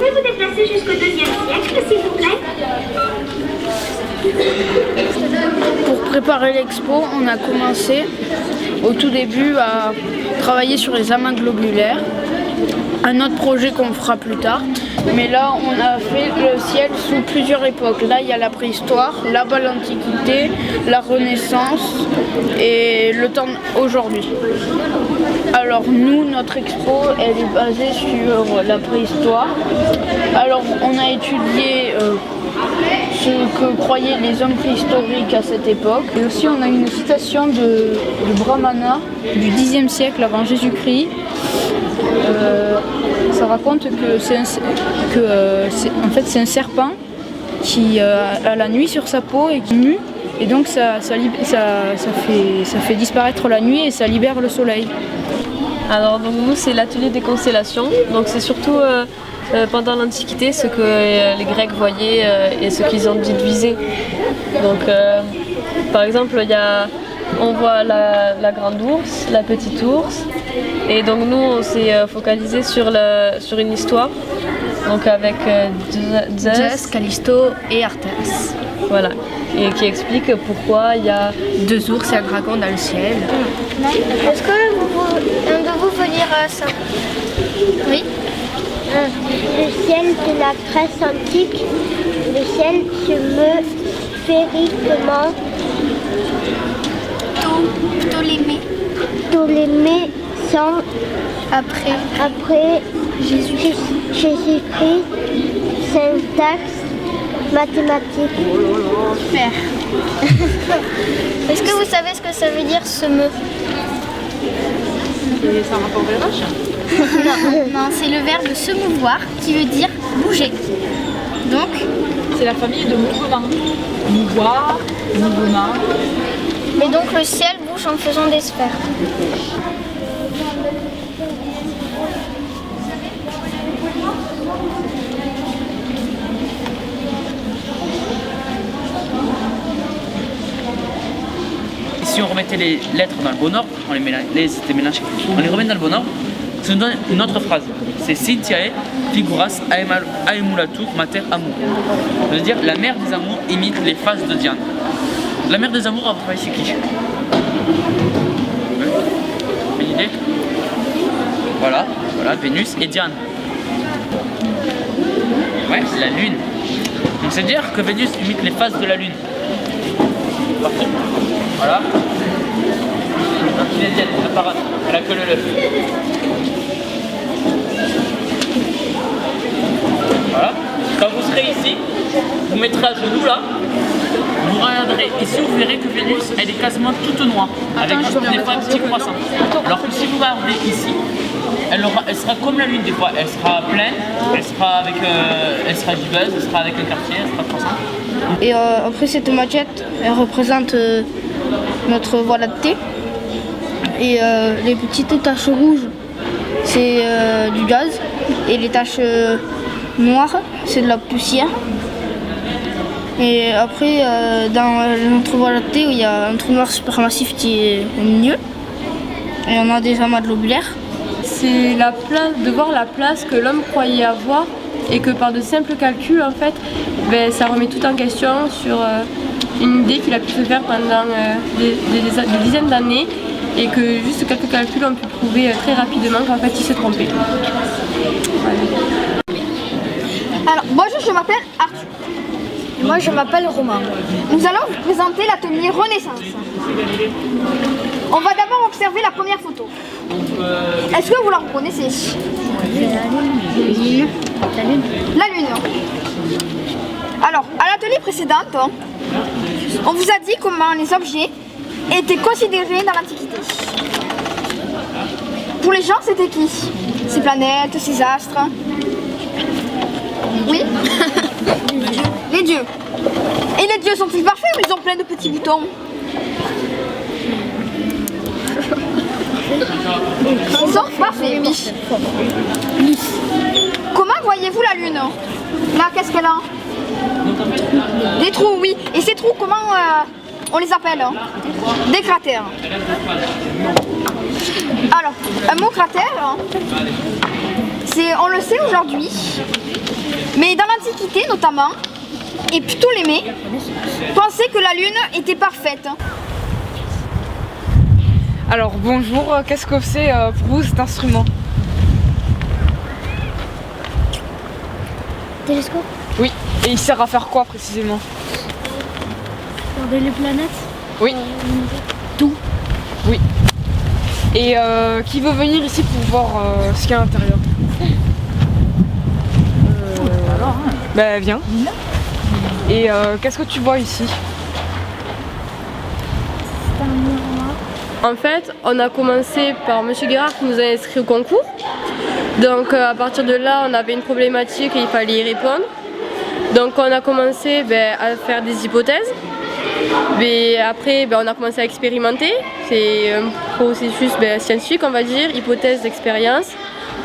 Pouvez vous déplacer jusqu'au IIe siècle, s'il vous plaît? Pour préparer l'expo, on a commencé au tout début à travailler sur les amas globulaires, un autre projet qu'on fera plus tard. Mais là, on a fait le ciel sous plusieurs époques. Là, il y a la préhistoire, là-bas l'Antiquité, la Renaissance et le temps aujourd'hui. Alors nous, notre expo, elle est basée sur la préhistoire. Alors on a étudié ce que croyaient les hommes préhistoriques à cette époque. Et aussi on a une citation de Brahmana du Xe siècle avant Jésus-Christ. Ça raconte que c'est un serpent qui a la nuit sur sa peau et qui mue. Et donc ça fait disparaître la nuit et ça libère le soleil. Alors donc nous c'est l'atelier des constellations, donc c'est surtout pendant l'Antiquité ce que les Grecs voyaient et ce qu'ils ont déduisé. Donc par exemple on voit la grande ours, la petite ours, et donc nous on s'est focalisé sur une histoire, donc avec Zeus, Callisto et Arthès. Voilà, et qui explique pourquoi il y a 2 ours et un dragon dans le ciel. Est-ce que un de vous veut dire ça? Oui. Le ciel de la Grèce antique, le ciel se meut sphériquement. Ptolémée 100 après Jésus-Christ, syntaxe mathématique. Super. Est-ce que vous savez ce que ça veut dire se meut? C'est un rapport avec vache? Non, c'est le verbe se mouvoir qui veut dire bouger. Donc, c'est la famille de mouvement. Mouvoir, mouvement. Et donc le ciel bouge en faisant des sphères. Si on remettait les lettres dans le bon ordre, on les remet dans le bon ordre, ça nous donne une autre phrase. C'est Sintiae, figuras, aemulatur, mater amour. Ça veut dire la mère des amours imite les phases de Diane. La mère des amours, à votre avis, c'est qui? Une idée? Voilà, Vénus et Diane. Ouais, c'est la lune. Donc c'est dire que Vénus imite les phases de la lune. Parfait. Voilà. Donc il est Diane, la parade. Elle a que le lèvre. Voilà. Quand vous serez ici, vous mettrez à genoux là. Vous regarderez ici, vous verrez que Vénus, elle est quasiment toute noire, avec juste des fois un petit croissant. Alors que si vous regardez ici, elle sera comme la lune des fois, elle sera pleine, elle sera gibbeuse, elle sera avec un quartier, elle sera croissant. Et après cette maquette, elle représente notre voie lactée. Et les petites taches rouges, c'est du gaz. Et les taches noires, c'est de la poussière. Et après, dans notre voie lactée, il y a un trou noir supermassif qui est au milieu. Et on a des amas globulaires. c'est de voir la place que l'homme croyait avoir et que par de simples calculs en fait, ça remet tout en question sur une idée qu'il a pu se faire pendant des dizaines d'années et que juste quelques calculs ont pu prouver très rapidement qu'en fait il s'est trompé. Voilà. Alors, bonjour, je m'appelle Arthur. Moi je m'appelle Romain. Nous allons vous présenter l'atelier Renaissance. On va d'abord observer la première photo. Est-ce que vous la reconnaissez? La Lune. Alors, à l'atelier précédent, on vous a dit comment les objets étaient considérés dans l'Antiquité. Pour les gens, c'était qui? Ces planètes, ces astres? Oui. Les dieux. Et les dieux sont-ils parfaits ou ils ont plein de petits boutons? Ils sont parfaits, oui. Comment voyez-vous la Lune? Là, qu'est-ce qu'elle a? Des trous, oui. Et ces trous, comment on les appelle? Des cratères. Alors, un mot cratère, on le sait aujourd'hui, mais dans l'Antiquité notamment, et Ptolémée pensait que la Lune était parfaite. Alors bonjour, qu'est-ce que c'est pour vous cet instrument? Télescope? Oui, et il sert à faire quoi précisément? Regarder les planètes? Oui. Tout. Oui. Et qui veut venir ici pour voir ce qu'il y a à l'intérieur? Ben viens. Et qu'est-ce que tu vois ici? C'est un miroir. En fait, on a commencé par M. Guérard qui nous a inscrits au concours. Donc à partir de là, on avait une problématique et il fallait y répondre. Donc on a commencé à faire des hypothèses. Mais après, on a commencé à expérimenter. C'est un processus scientifique, on va dire, hypothèse, expérience.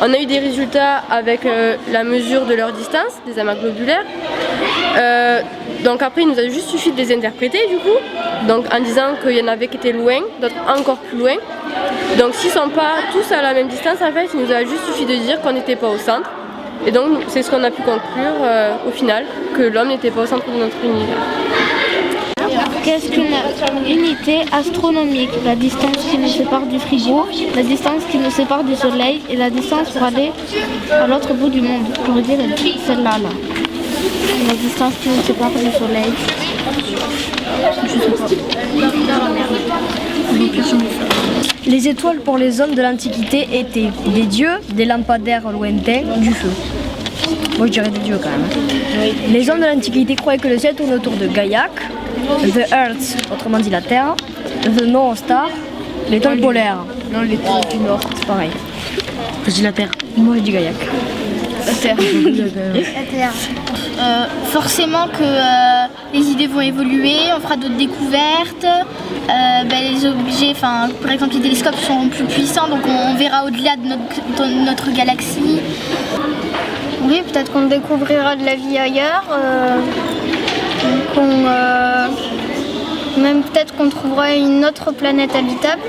On a eu des résultats avec la mesure de leur distance, des amas globulaires. Donc après, il nous a juste suffi de les interpréter du coup. Donc en disant qu'il y en avait qui étaient loin, d'autres encore plus loin. Donc s'ils ne sont pas tous à la même distance, en fait, il nous a juste suffi de dire qu'on n'était pas au centre. Et donc c'est ce qu'on a pu conclure au final, que l'homme n'était pas au centre de notre univers. Qu'est-ce qu'une unité astronomique? La distance qui nous sépare du frigo, la distance qui nous sépare du soleil et la distance pour aller à l'autre bout du monde. Je veux dire celle-là. Là. La distance qui nous sépare du soleil. Je sais pas. Les étoiles pour les hommes de l'Antiquité étaient des dieux, des lampadaires lointains, du feu. Moi je dirais des dieux quand même. Les hommes de l'Antiquité croyaient que le ciel tourne autour de Gaillac, The Earth, autrement dit la Terre, The North Star, l'étoile polaire. Non, l'étoile du Nord. C'est pareil. Je dis la Terre. Moi je dis Gaillac. La Terre. Forcément que les idées vont évoluer, on fera d'autres découvertes, les objets, par exemple les télescopes seront plus puissants, donc on verra au-delà de notre galaxie. Oui, peut-être qu'on découvrira de la vie ailleurs, même peut-être qu'on trouvera une autre planète habitable.